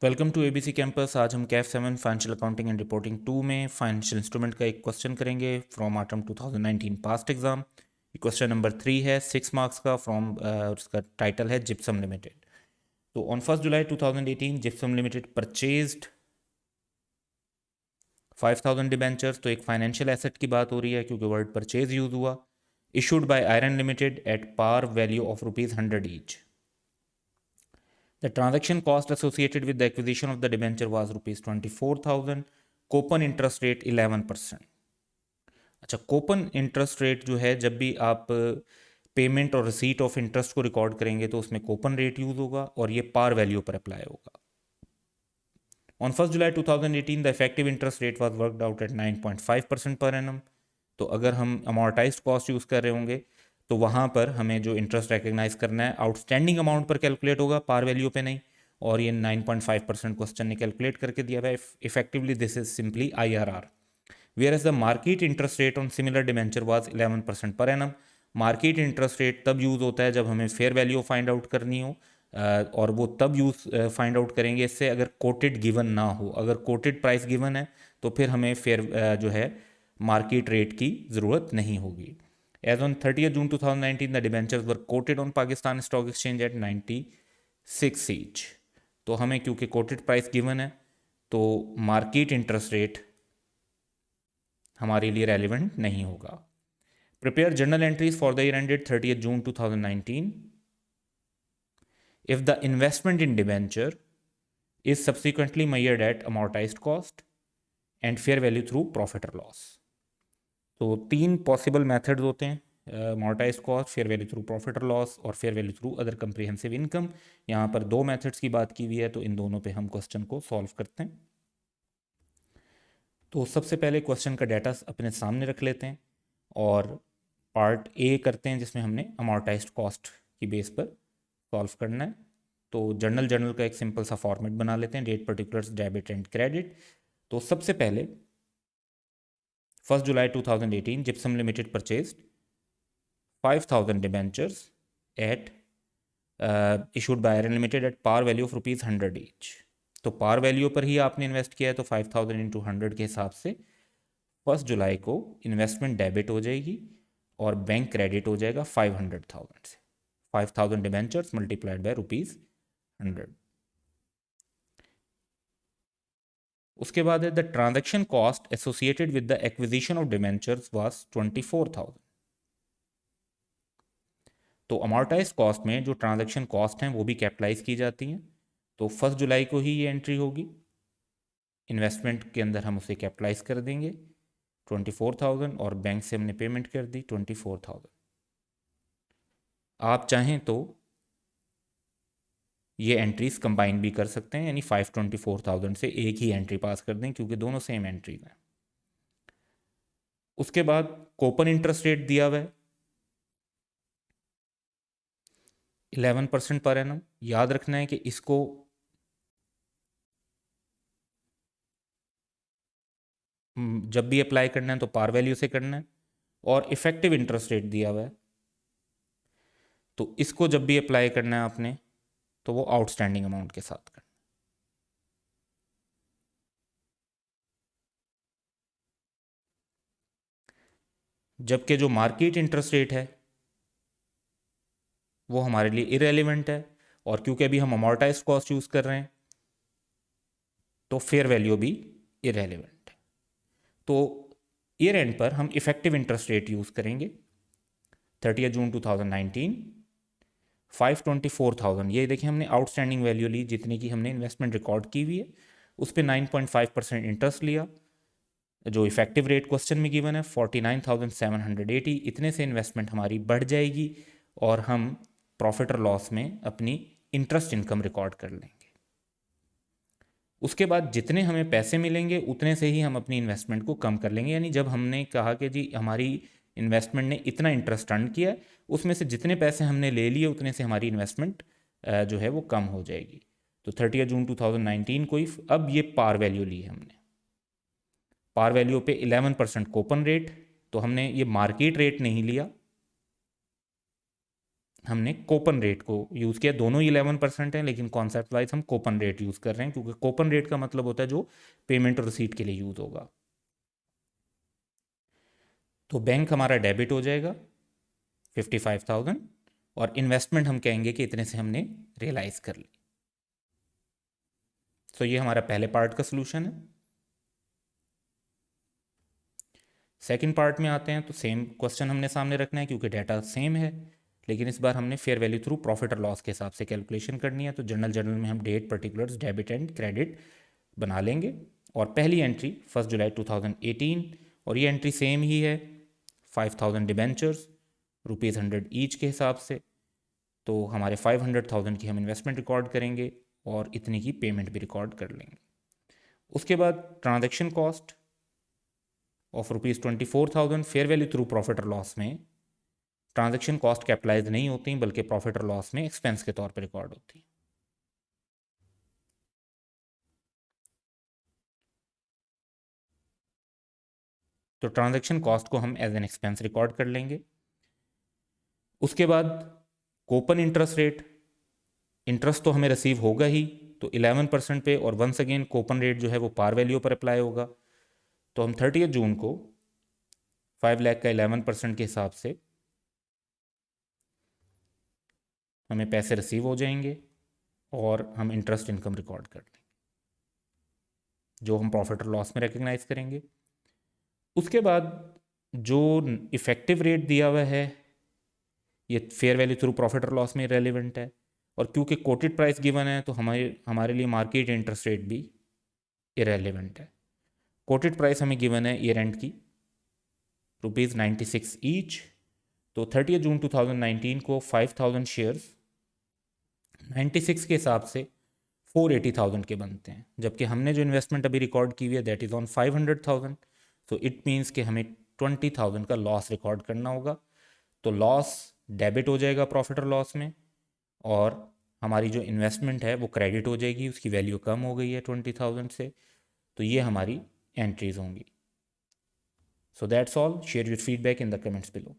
Welcome to ABC campus. आज हम CAF 7 financial accounting and reporting 2 में फाइनेंशियल इंस्ट्रूमेंट का एक क्वेश्चन करेंगे from autumn 2019 past exam. Question number 3 है 6 मार्क्स का फ्रॉम उसका टाइटल है जिप्सम लिमिटेड। तो on 1 July 2018 gypsum limited purchased 5000 debentures. तो एक फाइनेंशियल एसेट की बात हो रही है क्योंकि वर्ड परचेज यूज हुआ। Issued by iron limited at par value of ₹100 each. The transaction cost associated with the acquisition of the debenture was ₹24,000. Coupon interest rate 11%। अच्छा, कोपन इंटरेस्ट रेट जो है, जब भी आप पेमेंट और रिसीट ऑफ इंटरेस्ट को record करेंगे तो उसमें कोपन रेट यूज होगा और ये पार वैल्यू पर अप्लाई होगा। On 1 July 2018 the effective interest rate was worked out at 9.5% per annum. तो अगर हम अमोर्टाइज्ड कॉस्ट यूज़ कर रहे होंगे तो वहाँ पर हमें जो इंटरेस्ट रिकग्नाइज करना है आउटस्टैंडिंग अमाउंट पर कैलकुलेट होगा, पार वैल्यू पे नहीं। और ये 9.5% क्वेश्चन ने कैलकुलेट करके दिया हुआ है। Effectively this is simply IRR। Where as the market interest rate on similar debenture was 11% per annum. Market interest rate तब यूज़ होता है जब हमें फेयर वैल्यू फाइंड आउट करनी हो, और वो तब यूज़ फाइंड आउट करेंगे इससे अगर कोटेड गिवन ना हो। अगर कोटेड प्राइस गिवन है तो फिर हमें फेयर जो है मार्केट रेट की ज़रूरत नहीं होगी। As on 30 June 2019 the debentures were quoted on Pakistan stock exchange at 96 each. तो हमें क्योंकि कोटेड प्राइस गिवन है तो मार्केट इंटरेस्ट रेट हमारे लिए रेलिवेंट नहीं होगा। Prepare journal entries for the year ended 30 June 2019। If the investment in debenture is subsequently measured at amortized cost and fair value through profit or loss। तो 3 possible methods होते हैं, amortized cost, fair value through profit और loss और fair value through other comprehensive income. यहाँ पर 2 methods की बात की हुई है तो इन दोनों पे हम क्वेश्चन को सॉल्व करते हैं। तो सबसे पहले क्वेश्चन का डाटा अपने सामने रख लेते हैं और पार्ट ए करते हैं जिसमें हमने अमोर्टाइज्ड कॉस्ट की बेस पर सॉल्व करना है। तो जर्नल का एक सिंपल सा फॉर्मेट बना लेते हैं, date particulars debit and credit. तो सबसे पहले 1 July 2018 gypsum limited purchased 5000 debentures at issued by iron limited at par value of ₹100 each. तो पार वैल्यू पर ही आपने इन्वेस्ट किया है तो 5000 इंटू 100 के हिसाब से 1 जुलाई को इन्वेस्टमेंट डेबिट हो जाएगी और बैंक क्रेडिट हो जाएगा 500,000 से। 5000 डिबेंचर्स मल्टीप्लाइड बाय ₹100। उसके बाद है the transaction cost associated with the acquisition of debentures was 24,000। तो अमोर्टाइज कॉस्ट में जो ट्रांजैक्शन कॉस्ट हैं वो भी कैपिटलाइज की जाती हैं। तो 1 जुलाई को ही ये एंट्री होगी, इन्वेस्टमेंट के अंदर हम उसे कैपिटलाइज कर देंगे 24,000 और बैंक से हमने पेमेंट कर दी 24,000। आप चाहें तो ये एंट्रीज कंबाइन भी कर सकते हैं, यानी 524,000 से एक ही एंट्री पास कर दें क्योंकि दोनों सेम एंट्रीज हैं। उसके बाद कोपन इंटरेस्ट रेट दिया हुआ है 11% पर एनम। याद रखना है कि इसको जब भी अप्लाई करना है तो पार वैल्यू से करना है। और इफेक्टिव इंटरेस्ट रेट दिया हुआ है तो इसको जब भी अप्लाई करना है आपने तो वो आउटस्टैंडिंग अमाउंट के साथ करना। जबकि जो मार्केट इंटरेस्ट रेट है वो हमारे लिए इरेलीवेंट है और क्योंकि अभी हम अमोर्टाइज कॉस्ट यूज कर रहे हैं तो फेयर वैल्यू भी इरेलीवेंट है। तो ईयर एंड पर हम इफेक्टिव इंटरेस्ट रेट यूज करेंगे 30 जून 2019 524,000। ये देखिए हमने आउटस्टैंडिंग वैल्यू ली जितनी की हमने इन्वेस्टमेंट रिकॉर्ड की हुई है, उस पर 9.5% इंटरेस्ट लिया। जो इफेक्टिव रेट क्वेश्चन में गिवन है 49,780। इतने से इन्वेस्टमेंट हमारी बढ़ जाएगी और हम प्रॉफिट और लॉस में अपनी इंटरेस्ट इनकम रिकॉर्ड कर लेंगे। उसके बाद जितने हमें पैसे मिलेंगे उतने से ही हम अपनी इन्वेस्टमेंट को कम कर लेंगे। यानी जब हमने कहा कि जी हमारी इन्वेस्टमेंट ने इतना इंटरेस्ट अर्न किया, उसमें से जितने पैसे हमने ले लिए उतने से हमारी इन्वेस्टमेंट जो है वो कम हो जाएगी। तो 30 जून 2019 को ही अब ये पार वैल्यू ली है हमने। पार वैल्यू पे 11% कूपन रेट, तो हमने ये मार्केट रेट नहीं लिया, हमने कोपन रेट को यूज़ किया। दोनों 11% हैं, लेकिन कॉन्सेप्ट वाइज हम कोपन रेट यूज़ कर रहे हैं, क्योंकि कोपन रेट का मतलब होता है जो पेमेंट और रिसीट के लिए यूज़ होगा। तो बैंक हमारा डेबिट हो जाएगा 55,000, और इन्वेस्टमेंट हम कहेंगे कि इतने से हमने रियलाइज़ कर ली। तो ये हमारा पहले पार्ट का सोल्यूशन है। सेकंड पार्ट में आते हैं, तो सेम क्वेश्चन हमने सामने रखना है क्योंकि डाटा सेम है, लेकिन इस बार हमने फेयर वैल्यू थ्रू प्रॉफिट और लॉस के हिसाब से कैलकुलेशन करनी है। तो जर्नल में हम date, particulars, debit and credit बना लेंगे। और पहली एंट्री 1 जुलाई 2018, और ये एंट्री सेम ही है, 5,000 डिबेंचर्स ₹100 ईच के हिसाब से। तो हमारे 500,000 की हम इन्वेस्टमेंट रिकॉर्ड करेंगे और इतनी की पेमेंट भी रिकॉर्ड कर लेंगे। उसके बाद transaction cost of ₹24,000, fair value through profit और लॉस में ट्रांजैक्शन कॉस्ट कैपिटलाइज नहीं होती, बल्कि प्रॉफिट और लॉस में एक्सपेंस के तौर पर रिकॉर्ड होती है। तो ट्रांजैक्शन कॉस्ट को हम एज एन एक्सपेंस रिकॉर्ड कर लेंगे। उसके बाद कूपन इंटरेस्ट रेट, इंटरेस्ट तो हमें रिसीव होगा ही, तो 11% पे, और वंस अगेन कूपन रेट जो है वो पार वैल्यू पर अप्लाई होगा। तो हम 30 जून को 5 लाख का 11% के हिसाब से हमें पैसे रिसीव हो जाएंगे, और हम इंटरेस्ट इनकम रिकॉर्ड कर लेंगे जो हम प्रॉफिट और लॉस में रिकग्नाइज करेंगे। उसके बाद जो इफ़ेक्टिव रेट दिया हुआ है, ये फेयर वैल्यू थ्रू प्रॉफिट और लॉस में रेलिवेंट है, और क्योंकि कोटेड प्राइस गिवन है तो हमारे लिए मार्केट इंटरेस्ट रेट भी इरेलीवेंट है। कोटेड प्राइस हमें गिवन है ईयर एंड की ₹96 ईच। तो 30 जून 2019 को 5,000 शेयर्स 96 के हिसाब से 480,000 के बनते हैं, जबकि हमने जो इन्वेस्टमेंट अभी रिकॉर्ड की हुई है दैट इज़ ऑन 500,000। तो इट मीन्स कि हमें 20,000 का लॉस रिकॉर्ड करना होगा। तो लॉस डेबिट हो जाएगा प्रॉफिट और लॉस में, और हमारी जो इन्वेस्टमेंट है वो क्रेडिट हो जाएगी, उसकी वैल्यू कम हो गई है 20,000 से। तो ये हमारी एंट्रीज होंगी। So that's all, share your feedback in the comments below.